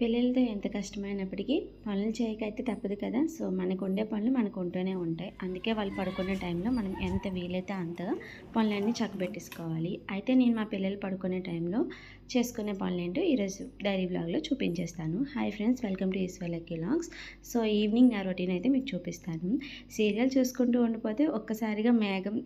పిల్లలతో ఎంత కష్టమైనప్పటికీ పనులు చేయకైతే తప్పదు కదా! సో, మనకుండే పనులు మనకు ఉంటూనే ఉంటాయి. అందుకే వాళ్ళు పడుకునే టైంలో మనం ఎంత వీలైతే అంత పనులన్నీ చక్కబెట్టేసుకోవాలి. అయితే నేను మా పిల్లలు పడుకునే టైంలో చేసుకునే పనులేంటో ఈరోజు డైరీ వ్లాగ్‌లో చూపించేస్తాను. Hi friends! Welcome to Eshwar Lucky vlogs. So, evening నా రొటీన్ అయితే మీకు చూపిస్తాను. సీరియల్ చూసుకుంటూ ఉండిపోతే ఒక్కసారిగా మేఘం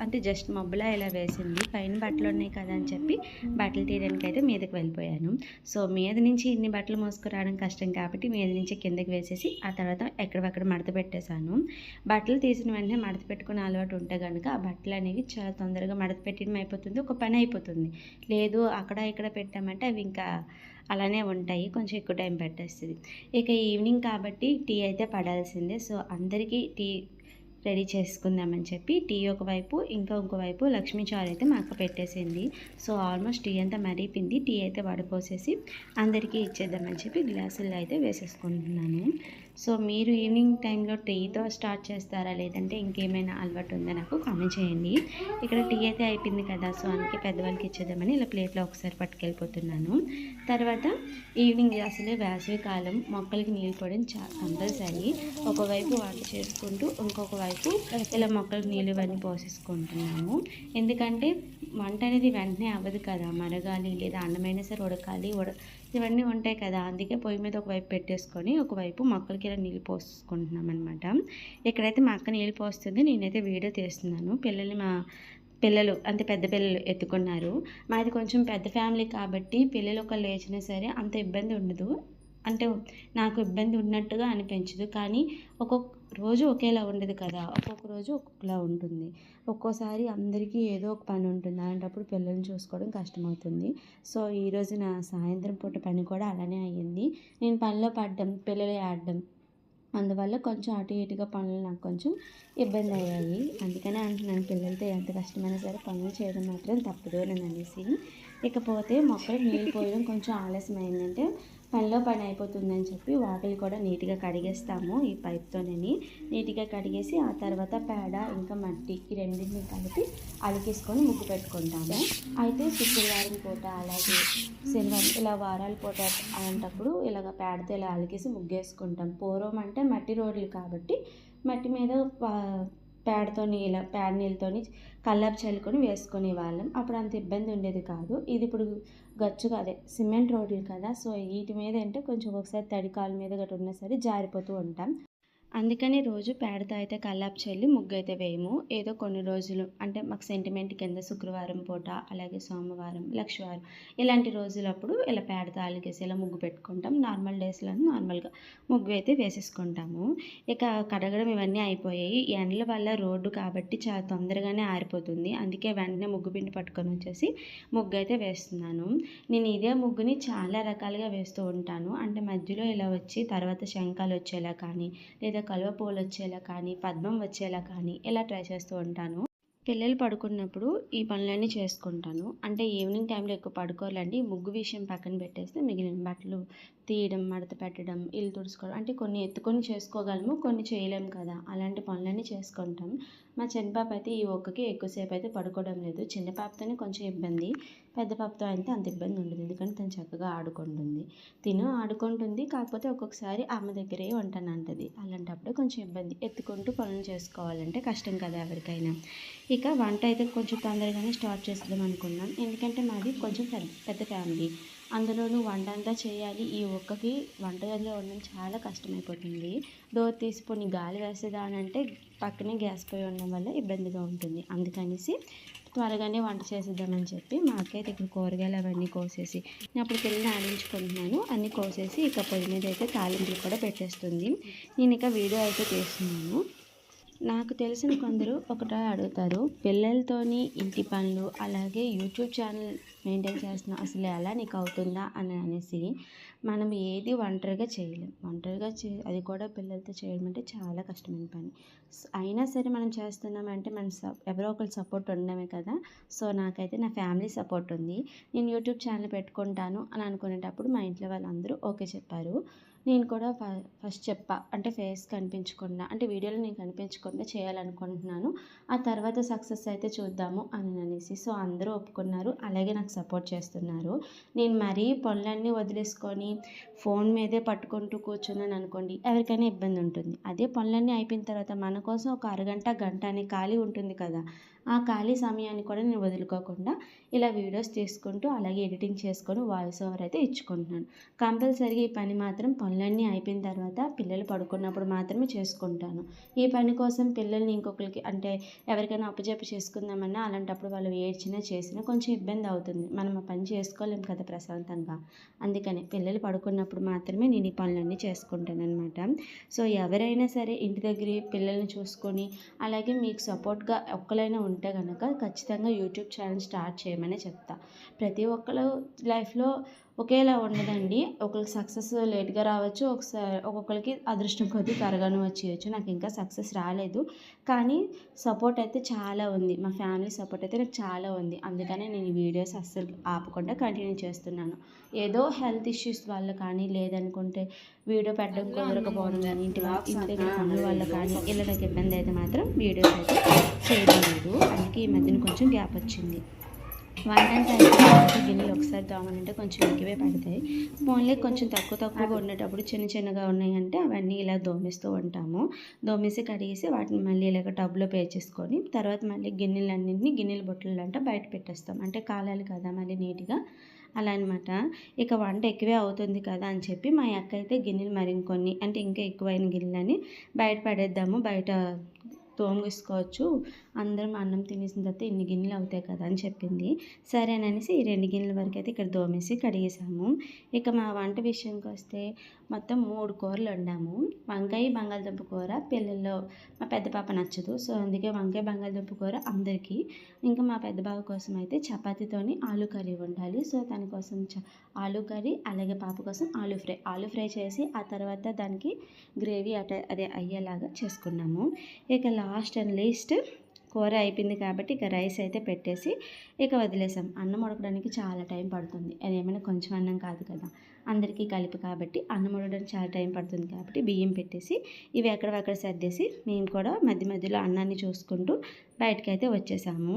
అంటే జస్ట్ మబ్బులా ఇలా వేసింది. పైన బట్టలున్నాయి కదా అని చెప్పి బట్టలు తీయడానికైతే మీదకి వెళ్ళిపోయాను. సో, మీద నుంచి ఇన్ని బట్టలు మోసుకురావడం కష్టం కాబట్టి మీద నుంచి కిందకి వేసేసి ఆ తర్వాత ఎక్కడివక్కడ మడత పెట్టేశాను. బట్టలు తీసిన వెంటనే మడత పెట్టుకునే అలవాటు ఉంటే గనుక ఆ బట్టలు అనేవి చాలా తొందరగా మడత పెట్టడం అయిపోతుంది. ఒక పని అయిపోతుంది. లేదు అక్కడ ఇక్కడ పెట్టామంటే అవి ఇంకా అలానే ఉంటాయి. కొంచెం ఎక్కువ టైం పట్టేస్తది. ఇక ఈవినింగ్ కాబట్టి టీ అయితే పడాల్సిందే. సో, అందరికీ టీ రెడీ చేసుకుందామని చెప్పి టీ ఒకవైపు ఇంకోవైపు లక్ష్మీ చారు అయితే మా అక్క పెట్టేసింది. సో ఆల్మోస్ట్ టీ అంతా మరిపింది. టీ అయితే వడపోసేసి అందరికీ ఇచ్చేద్దామని చెప్పి గ్లాసుల్లో అయితే వేసేసుకుంటున్నాను. సో మీరు ఈవినింగ్ టైంలో టీతో స్టార్ట్ చేస్తారా, లేదంటే ఇంకేమైనా అలవాటు ఉందా నాకు కామెంట్ చేయండి. ఇక్కడ టీ అయితే అయిపోయింది కదా, సో అందుకే పెద్దవాళ్ళకి ఇచ్చేద్దామని ఇలా ప్లేట్లో ఒకసారి పట్టుకెళ్ళిపోతున్నాను. తర్వాత ఈవినింగ్ అసలే వేసవి కాలం, మొక్కలకి నీళ్ళు పోయడం కంపల్సరీ. ఒకవైపు వంట చేసుకుంటూ ఇంకొక వైపు ఇలా మొక్కలకు నీళ్ళు ఇవన్నీ పోసేసుకుంటున్నాము. ఎందుకంటే వంట అనేది వెంటనే అవ్వదు కదా, మరగాలి లేదా అన్నమైనా సరే ఉడకాలి, ఇవన్నీ ఉంటాయి కదా. అందుకే పొయ్యి మీద ఒకవైపు పెట్టేసుకొని ఒకవైపు మొక్కలకి ఇలా నీళ్ళు పోసుకుంటున్నాం అనమాట. ఇక్కడైతే మా అక్క నీళ్ళు పోస్తుంది, నేనైతే వీడియో తీస్తున్నాను. పిల్లలు అంటే పెద్ద పిల్లలు ఎత్తుకున్నారు. మాది కొంచెం పెద్ద ఫ్యామిలీ కాబట్టి పిల్లలు ఒకళ్ళు లేచినా సరే అంత ఇబ్బంది ఉండదు. అంటే నాకు ఇబ్బంది ఉన్నట్టుగా అనిపించదు. కానీ ఒక్కొక్క రోజు ఒకేలా ఉండదు కదా, ఒక్కొక్క రోజు ఒక్కొక్కలా ఉంటుంది. ఒక్కోసారి అందరికీ ఏదో ఒక పని ఉంటుంది. అలాంటప్పుడు పిల్లల్ని చూసుకోవడం కష్టమవుతుంది. సో ఈరోజు నా సాయంత్రం పూట పని కూడా అలానే అయ్యింది. నేను పనిలో పడ్డం, పిల్లలు ఆడడం, అందువల్ల కొంచెం అటు ఇటుగా పనులు నాకు కొంచెం ఇబ్బంది అయ్యాయి. అందుకనే అంటున్నాను, పిల్లలతో ఎంత కష్టమైనా సరే పనులు చేయడం మాత్రం తప్పదు అని అనేసి. ఇకపోతే మొక్కలకు నీళ్ళు పోయడం కొంచెం ఆలస్యమైందంటే పనిలో పని అయిపోతుందని చెప్పి వాకిలి కూడా నీట్గా కడిగేస్తాము. ఈ పైప్తోనే నీట్గా కడిగేసి ఆ తర్వాత పేడ ఇంకా మట్టి ఈ రెండింటిని కలిపి అలికేసుకొని ముగ్గు పెట్టుకుంటాము. అయితే శుక్రవారం పూట అలాగే శనివారం ఇలా వారాల పూట అలాంటప్పుడు ఇలాగ పేడతో ఇలా అలికేసి ముగ్గేసుకుంటాం. పూర్వం అంటే మట్టి రోడ్లు కాబట్టి మట్టి మీద పేడతోని ఇలా పేడ నీళ్ళతోని కల్లాపు చల్లుకొని వేసుకునే వాళ్ళం. అప్పుడు అంత ఇబ్బంది ఉండేది కాదు. ఇది ఇప్పుడు గచ్చుగా అదే సిమెంట్ రోడ్లు కదా, సో వీటి మీద అంటే కొంచెం ఒకసారి తడి కాలు మీద గట్రా ఉన్నా సరే జారిపోతూ ఉంటాం. అందుకని రోజు పేడతో అయితే కల్లాపు చల్లి ముగ్గు అయితే వేయము. ఏదో కొన్ని రోజులు అంటే మాకు సెంటిమెంట్ కింద శుక్రవారం పూట అలాగే సోమవారం, లక్షవారం ఇలాంటి రోజులప్పుడు ఇలా పేడతో అలికేసి ఇలా ముగ్గు పెట్టుకుంటాం. నార్మల్ డేస్లో నార్మల్గా ముగ్గు అయితే వేసేసుకుంటాము. ఇక కడగడం ఇవన్నీ అయిపోయాయి. ఎండల వల్ల రోడ్డు కాబట్టి చాలా తొందరగానే ఆరిపోతుంది. అందుకే వెంటనే ముగ్గు పిండి పట్టుకొని వచ్చేసి ముగ్గు అయితే వేస్తున్నాను. నేను ఇదే ముగ్గుని చాలా రకాలుగా వేస్తూ ఉంటాను. అంటే మధ్యలో ఇలా వచ్చి తర్వాత శంఖాలు వచ్చేలా కానీ, లేదా కలువ పూలు వచ్చేలా కానీ, పద్మం వచ్చేలా కానీ ఇలా ట్రై చేస్తూ ఉంటాను. పిల్లలు పడుకున్నప్పుడు ఈ పనులన్నీ చేసుకుంటాను. అంటే ఈవినింగ్ టైంలో ఎక్కువ పడుకోవాలండి. ముగ్గు విషయం పక్కన పెట్టేస్తే మిగిలిన బట్టలు తీయడం, మడత పెట్టడం, ఇల్లు తుడుచుకోవడం అంటే కొన్ని ఎత్తుకొని చేసుకోగలము, కొన్ని చేయలేము కదా. అలాంటి పనులన్నీ చేసుకుంటాం. మా చిన్న పాప అయితే ఈ ఒక్కకి ఎక్కువసేపు అయితే పడుకోవడం లేదు. చిన్న పాపతోనే కొంచెం ఇబ్బంది, పెద్ద పాపతో అయితే అంత ఇబ్బంది ఉండదు. ఎందుకంటే తను చక్కగా ఆడుకుంటుంది, ఆడుకుంటుంది. కాకపోతే ఒక్కొక్కసారి అమ్మ దగ్గరే ఉంటానంటది. అలాంటప్పుడు కొంచెం ఇబ్బంది, ఎత్తుకుంటూ పనులు చేసుకోవాలంటే కష్టం కదా ఎవరికైనా. ఇక వంట అయితే కొంచెం తొందరగానే స్టార్ట్ చేద్దాం అనుకున్నాం. ఎందుకంటే మాది కొంచెం పెద్ద ఫ్యామిలీ, అందులోనూ వంట అంతా చేయాలి. ఈ ఒక్కకి వంటగదిలో ఉండడం చాలా కష్టమైపోతుంది. డోర్ తీసి పోనీ గాలి వేసేదా అని అంటే పక్కనే గ్యాస్ పొయ్యి ఉండడం వల్ల ఇబ్బందిగా ఉంటుంది. అందుకనేసి త్వరగానే వంట చేసేద్దామని చెప్పి మా అక్క అయితే ఇక్కడ కూరగాయలు అవన్నీ కోసేసి నేను అప్పుడు పిల్లల్ని ఆడించుకుంటున్నాను. అన్నీ కోసేసి ఇక పొయ్యి మీద అయితే తాలింపులు కూడా పెట్టేస్తుంది. నేను ఇక వీడియో అయితే తీస్తున్నాను. నాకు తెలిసిన కొందరు ఒకటే అడుగుతారు, పిల్లలతోని ఇంటి పనులు అలాగే యూట్యూబ్ ఛానల్ మెయింటైన్ చేస్తున్నావు, అసలు ఎలా నీకు అవుతుందా అని అనేసి. మనం ఏది ఒంటరిగా చేయలేం. అది కూడా పిల్లలతో చేయడం అంటే చాలా కష్టమైన పని. అయినా సరే మనం చేస్తున్నామంటే మన ఎవరో ఒకరు సపోర్ట్ ఉండడమే కదా. సో నాకైతే నా ఫ్యామిలీ సపోర్ట్ ఉంది. నేను యూట్యూబ్ ఛానల్ పెట్టుకుంటాను అని అనుకునేటప్పుడు మా ఇంట్లో వాళ్ళందరూ ఓకే చెప్పారు. నేను కూడా ఫస్ట్ అంటే ఫేస్ కనిపించకుండా అంటే వీడియోలో నేను కనిపించకుండా చేయాలనుకుంటున్నాను. ఆ తర్వాత సక్సెస్ అయితే చూద్దాము అని అనేసి. సో అందరూ ఒప్పుకున్నారు. అలాగే నాకు నాకు సపోర్ట్ చేస్తున్నారు. నేను మరీ పనులన్నీ వదిలేసుకొని ఫోన్ మీదే పట్టుకుంటూ కూర్చున్నాను అనుకోండి, ఎవరికైనా ఇబ్బంది ఉంటుంది. అదే పనులన్నీ అయిపోయిన తర్వాత మన కోసం ఒక అరగంట, గంట అనే ఖాళీ ఉంటుంది కదా! ఆ ఖాళీ సమయాన్ని కూడా నేను వదులుకోకుండా ఇలా వీడియోస్ తీసుకుంటూ, అలాగే ఎడిటింగ్ చేసుకొని వాయిస్ ఓవర్ అయితే ఇచ్చుకుంటున్నాను. కంపల్సరీగా ఈ పని మాత్రం పనులన్నీ అయిపోయిన తర్వాత పిల్లలు పడుకున్నప్పుడు మాత్రమే చేసుకుంటాను. ఈ పని కోసం పిల్లల్ని ఇంకొకరికి అంటే ఎవరికైనా అప్పచెప్పి చేసుకుందామన్నా అలాంటప్పుడు వాళ్ళు ఏడ్చినా చేసినా కొంచెం ఇబ్బంది అవుతుంది. మనం ఆ పని చేసుకోలేం కదా ప్రశాంతంగా. అందుకని పిల్లలు పడుకున్నప్పుడు మాత్రమే నేను ఈ పనులన్నీ చేసుకుంటానన్నమాట. సో ఎవరైనా సరే ఇంటి దగ్గర పిల్లల్ని చూసుకొని అలాగే మీకు సపోర్ట్గా ఒక్కలైనా ఉంటే కనుక ఖచ్చితంగా యూట్యూబ్ ఛానల్ స్టార్ట్ చేయమని చెప్తా. ప్రతి ఒక్కరు లైఫ్లో ఒకేలా ఉండదండి. ఒకరికి సక్సెస్ లేట్గా రావచ్చు, ఒక్కొక్కరికి అదృష్టం కొద్దీ త్వరగానే వచ్చేయచ్చు. నాకు ఇంకా సక్సెస్ రాలేదు, కానీ సపోర్ట్ అయితే చాలా ఉంది. మా ఫ్యామిలీ సపోర్ట్ అయితే నాకు చాలా ఉంది. అందుకనే నేను ఈ వీడియోస్ అస్సలు ఆపకుండా కంటిన్యూ చేస్తున్నాను. ఏదో హెల్త్ ఇష్యూస్ వల్ల కానీ, లేదనుకుంటే వీడియో పెట్టడం కుదరకపోవడం కానీ, ఇంటి దగ్గర పనుల వల్ల కానీ ఇలా నాకు ఇబ్బంది అయితే మాత్రం వీడియోస్ అయితే చేయడం లేదు. అందుకే ఈ మధ్యన కొంచెం గ్యాప్ వచ్చింది. వంట గిన్నెలు ఒకసారి తోమనంటే కొంచెం ఎక్కువే పడతాయి. ఓన్లీ కొంచెం తక్కువగా ఉండేటప్పుడు చిన్నగా ఉన్నాయంటే అవన్నీ ఇలా దోమిస్తూ ఉంటాము. దోమేసి కడిగేసి వాటిని మళ్ళీ ఇలాగ టబ్లో పేర్చేసుకొని తర్వాత మళ్ళీ గిన్నెలన్నింటినీ గిన్నెల బొట్టలు అంటే బయట పెట్టేస్తాం. అంటే కాలాలి కదా మళ్ళీ నీట్గా, అలా అనమాట. ఇక వంట ఎక్కువే అవుతుంది కదా అని చెప్పి మా అక్క అయితే గిన్నెలు మరికొన్ని అంటే ఇంకా ఎక్కువైన గిన్నెలని బయట పడేద్దాము, బయట తోమేసుకోవచ్చు, అందరం అన్నం తినేసిన తర్వాత ఇన్ని గిన్నెలు అవుతాయి కదా అని చెప్పింది. సరేననేసి ఈ 2 గిన్నెల వరకు అయితే ఇక్కడ దోమేసి కడిగేసాము. ఇక మా వంట విషయానికి వస్తే మొత్తం 3 కూరలు వండాము. వంకాయ బంగాళదుంప కూర పిల్లల్లో మా పెద్ద పాప నచ్చదు, సో అందుకే వంకాయ బంగాళదుంప కూర అందరికీ. ఇంకా మా పెద్ద బావ కోసం అయితే చపాతీతోని ఆలు కర్రీ వండాలి. సో తన కోసం ఆలు కర్రీ, అలాగే పాప కోసం ఆలు ఫ్రై చేసి ఆ తర్వాత దానికి గ్రేవీ అదే అయ్యేలాగా చేసుకున్నాము. ఇక లాస్ట్ అండ్ లీస్ట్ కూర అయిపోయింది కాబట్టి ఇక రైస్ అయితే పెట్టేసి ఇక వదిలేసాం. అన్నం ఉడకడానికి చాలా టైం పడుతుంది. అదేమైనా కొంచెం అన్నం కాదు కదా, అందరికీ కలిపి కాబట్టి అన్నం ఉడకడానికి చాలా టైం పడుతుంది కాబట్టి బియ్యం పెట్టేసి ఇవి ఎక్కడక్కడ సర్దేసి మేము కూడా మధ్యలో అన్నాన్ని చూసుకుంటూ బయటకైతే వచ్చేసాము.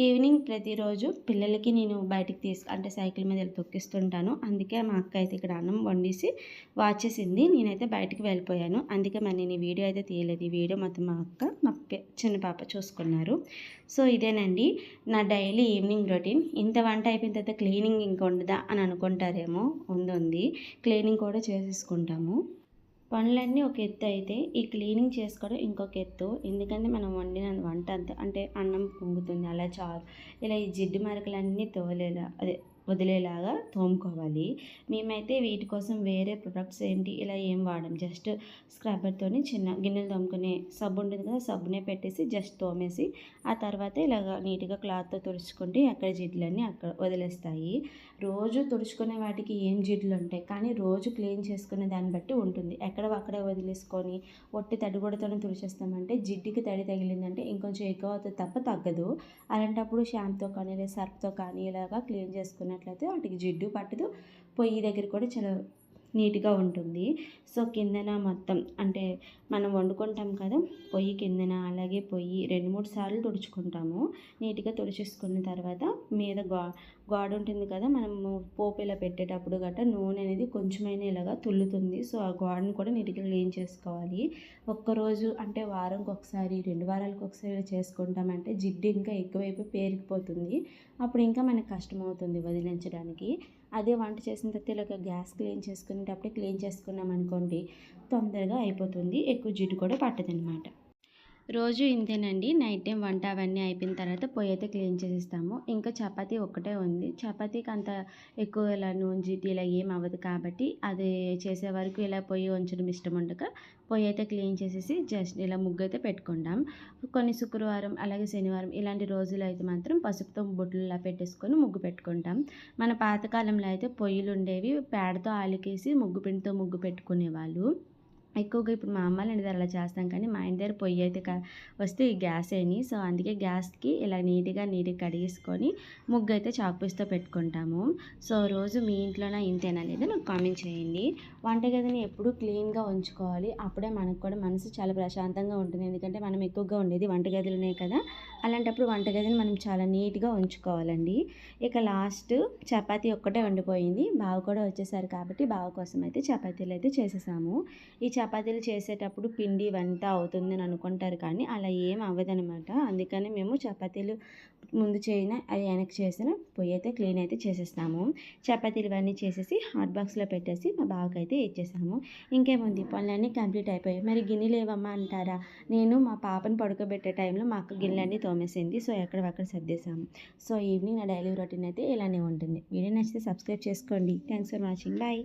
ఈవినింగ్ ప్రతిరోజు పిల్లలకి నేను బయటికి అంటే సైకిల్ మీద వెళ్ళి తొక్కిస్తుంటాను. అందుకే మా అక్క అయితే ఇక్కడ అన్నం వండేసి వాచేసింది, నేనైతే బయటికి వెళ్ళిపోయాను. అందుకే మరి నేను ఈ వీడియో అయితే తీయలేదు. ఈ వీడియో మొత్తం మా అక్క మా చిన్న పాప చూసుకున్నారు. సో ఇదేనండి నా డైలీ ఈవినింగ్ రొటీన్. ఇంత వంట అయిపోయిన తర్వాత క్లీనింగ్ ఇంక ఉండదా అని అనుకుంటారేమో, ఉంది. క్లీనింగ్ కూడా చేసేసుకుంటాము. పనులన్నీ ఒక ఎత్తు అయితే ఈ క్లీనింగ్ చేసుకోవడం ఇంకొక ఎత్తు. ఎందుకంటే మనం వండిన వంట అంతా అంటే అన్నం పొంగుతుంది, అలా చారు ఇలా ఈ జిడ్డు మరకలన్నీ వదిలేలాగా తోముకోవాలి. మేమైతే వీటి కోసం వేరే ప్రొడక్ట్స్ ఇలా ఏం వాడం. జస్ట్ స్క్రబ్బర్తోని చిన్న గిన్నెలు తోముకునే సబ్బు ఉంటుంది కదా, సబ్బునే పెట్టేసి జస్ట్ తోమేసి ఆ తర్వాత ఇలాగ నీట్గా క్లాత్తో తుడుచుకుంటే అక్కడ జిడ్లన్నీ అక్కడ వదిలేస్తాయి. రోజు తుడుచుకునే వాటికి ఏం జిడ్లు ఉంటాయి, కానీ రోజు క్లీన్ చేసుకునే దాన్ని బట్టి ఉంటుంది. అక్కడే వదిలేసుకొని ఒట్టి తడిగుడ్డతోనే తుడిచేస్తామంటే జిడ్డుకి తడి తగిలిందంటే ఇంకొంచెం ఎక్కువ అవుతుంది తప్ప తగ్గదు. అలాంటప్పుడు షాంపుతో కానీ లేదా సర్ఫ్తో కానీ ఇలాగా క్లీన్ చేసుకున్నట్లయితే వాటికి జిడ్డు పట్టదు. పొయ్యి దగ్గర కూడా చాలా నీట్గా ఉంటుంది. సో కిందన మొత్తం అంటే మనం వండుకుంటాం కదా, పొయ్యి కిందన అలాగే పొయ్యి 2-3 సార్లు తుడుచుకుంటాము. నీట్గా తుడిచేసుకున్న తర్వాత మీద గోడ ఉంటుంది కదా, మనము పోపు ఇలా పెట్టేటప్పుడు గట్రా నూనె అనేది కొంచెమైనా ఇలాగా తుల్లుతుంది. సో ఆ గోడను కూడా నీట్గా క్లీన్ చేసుకోవాలి. ఒక్కరోజు అంటే వారానికి ఒకసారి 2 వారాలకు ఒకసారి ఇలా చేసుకుంటామంటే జిడ్డు ఇంకా ఎక్కువైపోయి పేరుకుపోతుంది. అప్పుడు ఇంకా మనకు కష్టమవుతుంది వదిలించడానికి. అదే వంట చేసిన తర్వాత ఇలాగ గ్యాస్ క్లీన్ చేసుకునేటప్పుడే క్లీన్ చేసుకున్నాం అనుకోండి, తొందరగా అయిపోతుంది, ఎక్కువ జిడ్డు కూడా పట్టదనమాట. రోజు ఇంతేనండి. నైట్ టైం వంట అవన్నీ అయిపోయిన తర్వాత పొయ్యి అయితే క్లీన్ చేసేస్తాము. ఇంకా చపాతీ ఒక్కటే ఉంది. చపాతీకి అంత ఎక్కువ ఇలా నూనె జిడ్డు ఇలా ఏం అవ్వదు కాబట్టి అది చేసే వరకు ఇలా పొయ్యి ఉంచడం ఇష్టం ఉండక పొయ్యి అయితే క్లీన్ చేసేసి జస్ట్ ఇలా ముగ్గు అయితే పెట్టుకుంటాం. కొన్ని శుక్రవారం అలాగే శనివారం ఇలాంటి రోజులు అయితే మాత్రం పసుపుతో బొట్లులా పెట్టేసుకొని ముగ్గు పెట్టుకుంటాం. మన పాతకాలంలో అయితే పొయ్యిలు ఉండేవి, పేడతో ఆలికేసి ముగ్గు పిండితో ముగ్గు పెట్టుకునేవాళ్ళు. ఎక్కువగా ఇప్పుడు మా అమ్మ వాళ్ళ ఇంటి దగ్గర అలా చేస్తాం, కానీ మా ఇంటి దగ్గర పొయ్యి అయితే వస్తే ఈ గ్యాసేని. సో అందుకే గ్యాస్కి ఇలా నీట్గా కడిగేసుకొని ముగ్గు అయితే చాక్పీస్తో పెట్టుకుంటాము. సో రోజు మీ ఇంట్లోనే ఇంతేనా లేదా నాకు కామెంట్ చేయండి. వంటగదిని ఎప్పుడూ క్లీన్గా ఉంచుకోవాలి, అప్పుడే మనకు కూడా మనసు చాలా ప్రశాంతంగా ఉంటుంది. ఎందుకంటే మనం ఎక్కువగా ఉండేది వంటగదిలోనే కదా, అలాంటప్పుడు వంటగదిని మనం చాలా నీట్గా ఉంచుకోవాలండి. ఇక లాస్ట్ చపాతీ ఒక్కటే ఉండిపోయింది, బావ కూడా వచ్చేసారు కాబట్టి బావ కోసం అయితే చపాతీలు అయితే చేసేసాము. ఈ చపాతీలు చేసేటప్పుడు పిండి ఇవంతా అవుతుందని అనుకుంటారు, కానీ అలా ఏం అవ్వదనమాట. అందుకని మేము చపాతీలు ముందు చేసిన అది వెనక్కి చేసిన పొయ్యి అయితే క్లీన్ అయితే చేసేస్తాము. చపాతీలు ఇవన్నీ చేసేసి హాట్ బాక్స్లో పెట్టేసి మా బావకి అయితే ఇచ్చేసాము. ఇంకేముంది, పనులన్నీ కంప్లీట్ అయిపోయాయి. మరి గిన్నెలు ఏవమ్మా అంటారా, నేను మా పాపను పడుకోబెట్టే టైంలో మా అక్క గిన్నెలన్నీ తోమేసింది. సో ఎక్కడక్కడ సర్దేశాము. సో ఈవినింగ్ నా డైలీ రొటీన్ అయితే ఇలానే ఉంటుంది. వీడియో నచ్చితే సబ్స్క్రైబ్ చేసుకోండి. Thanks for watching. బాయ్.